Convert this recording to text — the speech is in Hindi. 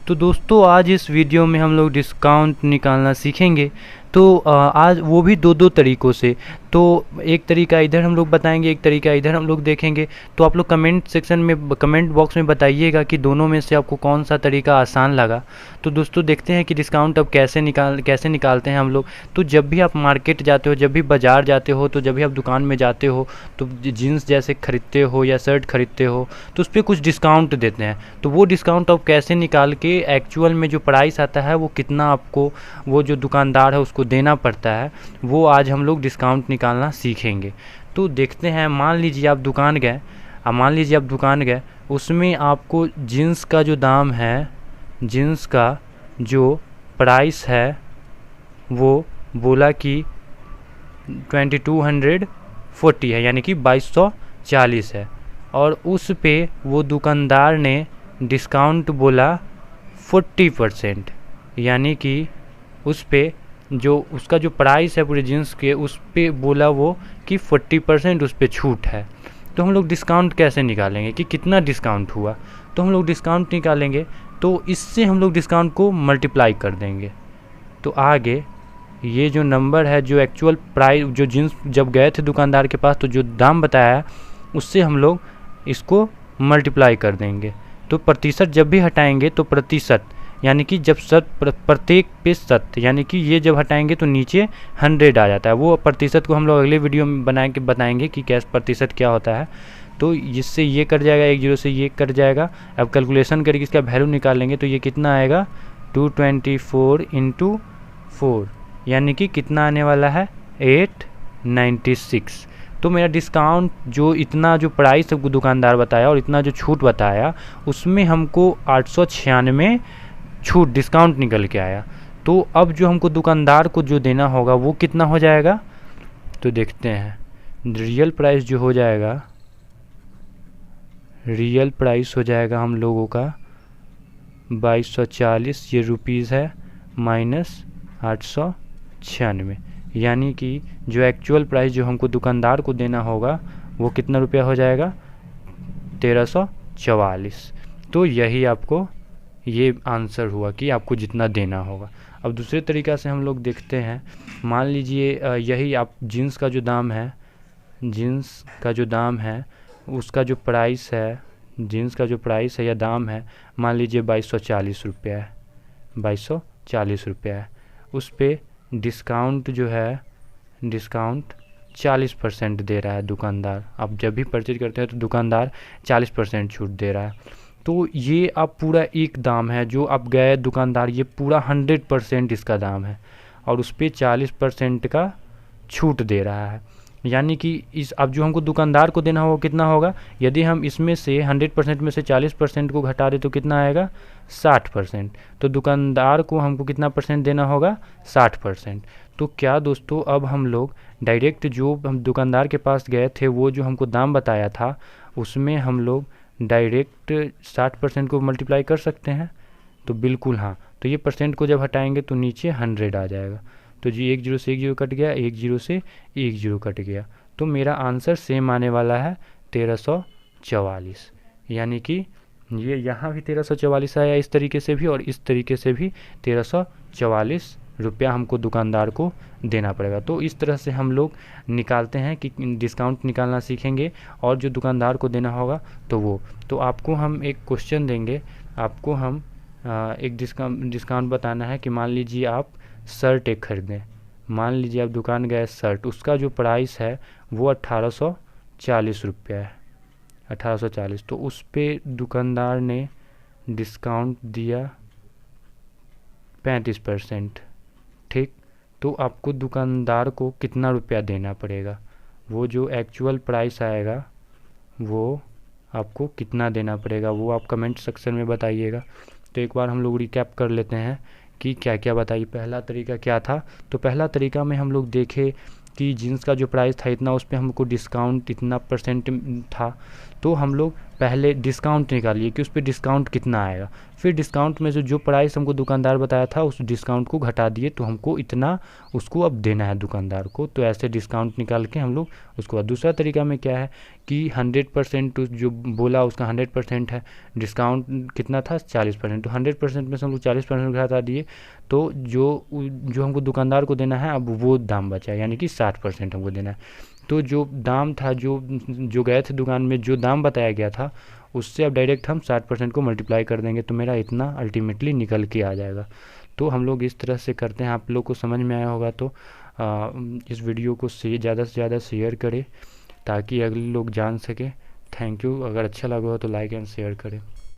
तो दोस्तों आज इस वीडियो में हम लोग डिस्काउंट निकालना सीखेंगे। तो आज वो भी दो तरीक़ों से। तो एक तरीका इधर हम लोग बताएंगे, एक तरीका इधर हम लोग देखेंगे। तो आप लोग कमेंट सेक्शन में, कमेंट बॉक्स में बताइएगा कि दोनों में से आपको कौन सा तरीका आसान लगा। तो दोस्तों देखते हैं कि डिस्काउंट अब कैसे निकालते हैं हम लोग। तो जब भी आप मार्केट जाते हो, जब भी बाज़ार जाते हो, तो जब भी आप दुकान में जाते हो तो जीन्स जैसे ख़रीदते हो या शर्ट ख़रीदते हो तो उस पर कुछ डिस्काउंट देते हैं। तो वो डिस्काउंट आप कैसे निकाल के एक्चुअल में जो प्राइस आता है वो कितना आपको वो जो दुकानदार है उसको देना पड़ता है, वो आज हम लोग डिस्काउंट निकालना सीखेंगे। तो देखते हैं, मान लीजिए आप दुकान गए, उसमें आपको जीन्स का जो दाम है, जीन्स का जो प्राइस है वो बोला कि 2240 है, यानी कि 2240 है। और उस पे वो दुकानदार ने डिस्काउंट बोला 40%, यानी कि उस पे जो उसका जो प्राइस है पूरे जीन्स के, उस पे बोला वो कि 40% उस पे छूट है। तो हम लोग डिस्काउंट कैसे निकालेंगे कि कितना डिस्काउंट हुआ। तो हम लोग डिस्काउंट निकालेंगे तो इससे हम लोग डिस्काउंट को मल्टीप्लाई कर देंगे। तो आगे ये जो नंबर है, जो एक्चुअल प्राइस, जो जीन्स जब गए थे दुकानदार के पास तो जो दाम बताया उससे हम लोग इसको मल्टीप्लाई कर देंगे। तो प्रतिशत जब भी हटाएंगे तो प्रतिशत, यानी कि जब प्रत्येक पे शत, यानी कि ये जब हटाएंगे तो नीचे 100 आ जाता है। वो प्रतिशत को हम लोग अगले वीडियो में बना के बताएंगे कि कैसे प्रतिशत क्या होता है। तो इससे ये कट जाएगा, 10 से ये कट जाएगा। अब कैलकुलेशन करके इसका वैल्यू निकालेंगे तो ये कितना आएगा, 224 × 4, यानी कि कितना आने वाला है, 896। तो मेरा डिस्काउंट जो इतना जो प्राइस दुकानदार बताया और इतना जो छूट बताया उसमें हमको 896 छूट डिस्काउंट निकल के आया। तो अब जो हमको दुकानदार को जो देना होगा वो कितना हो जाएगा, तो देखते हैं। रियल प्राइस जो हो जाएगा, रियल प्राइस हो जाएगा हम लोगों का 2240, ये रुपीज़ है, माइनस 896, यानी कि जो एक्चुअल प्राइस जो हमको दुकानदार को देना होगा वो कितना रुपया हो जाएगा, 1344। तो यही आपको ये आंसर हुआ कि आपको जितना देना होगा। अब दूसरे तरीक़ा से हम लोग देखते हैं। मान लीजिए यही आप जीन्स का जो दाम है, जीन्स का जो दाम है उसका जो प्राइस है, जीन्स का जो प्राइस है या दाम है, मान लीजिए 2240 रुपया है, 2240 रुपया है। उस पर डिस्काउंट जो है, डिस्काउंट 40% दे रहा है दुकानदार। आप जब भी परचेज करते हैं तो दुकानदार 40% छूट दे रहा है। तो ये आप पूरा एक दाम है जो आप गए दुकानदार, ये पूरा 100% इसका दाम है और उस पर 40% का छूट दे रहा है। यानी कि इस अब जो हमको दुकानदार को देना होगा कितना होगा, यदि हम इसमें से 100% में से 40% को घटा दें तो कितना आएगा, 60%। तो दुकानदार को हमको कितना परसेंट देना होगा, 60%। तो क्या दोस्तों अब हम लोग डायरेक्ट जो हम दुकानदार के पास गए थे वो जो हमको दाम बताया था उसमें हम लोग डायरेक्ट 60% को मल्टीप्लाई कर सकते हैं। तो बिल्कुल हाँ। तो ये परसेंट को जब हटाएंगे तो नीचे 100 आ जाएगा। तो जी 10 से 10 कट गया, 10 से 10 कट गया। तो मेरा आंसर सेम आने वाला है 1344, यानी कि ये यहाँ भी 1344 आया इस तरीके से भी और इस तरीके से भी 1344 रुपया हमको दुकानदार को देना पड़ेगा। तो इस तरह से हम लोग निकालते हैं कि डिस्काउंट निकालना सीखेंगे और जो दुकानदार को देना होगा तो वो। तो आपको हम एक क्वेश्चन देंगे, आपको हम एक डिस्काउंट बताना है कि मान लीजिए आप शर्ट एक खरीदें, मान लीजिए आप दुकान गए शर्ट, उसका जो प्राइस है वो 1840 रुपया है, 1840। तो उस पर दुकानदार ने डिस्काउंट दिया 35%, ठीक। तो आपको दुकानदार को कितना रुपया देना पड़ेगा, वो जो एक्चुअल प्राइस आएगा वो आपको कितना देना पड़ेगा वो आप कमेंट सेक्शन में बताइएगा। तो एक बार हम लोग रिकैप कर लेते हैं कि क्या क्या बताइए। पहला तरीका क्या था, तो पहला तरीका में हम लोग देखे कि जीन्स का जो प्राइस था इतना, उस पर हमको डिस्काउंट इतना परसेंट था। तो हम लोग पहले डिस्काउंट निकालिए कि उस पर डिस्काउंट कितना आएगा, फिर डिस्काउंट में से जो प्राइस हमको दुकानदार बताया था उस डिस्काउंट को घटा दिए, तो हमको इतना उसको अब देना है दुकानदार को। तो ऐसे डिस्काउंट निकाल के हम लोग उसको। दूसरा तरीका में क्या है कि 100% जो बोला उसका 100% है, डिस्काउंट कितना था 40%, तो 100% में से हम लोग 40% घटा दिए, तो जो हमको दुकानदार को देना है अब वो दाम बचा, यानी कि 60% हमको देना है। तो जो दाम था, जो गए थे दुकान में, जो दाम बताया गया था उससे अब डायरेक्ट हम 60% को मल्टीप्लाई कर देंगे, तो मेरा इतना अल्टीमेटली निकल के आ जाएगा। तो हम लोग इस तरह से करते हैं। आप लोग को समझ में आया होगा तो इस वीडियो को ज़्यादा से ज़्यादा शेयर करें ताकि अगले लोग जान सके। Thank you. अगर अच्छा लगा हो तो लाइक एंड शेयर करें।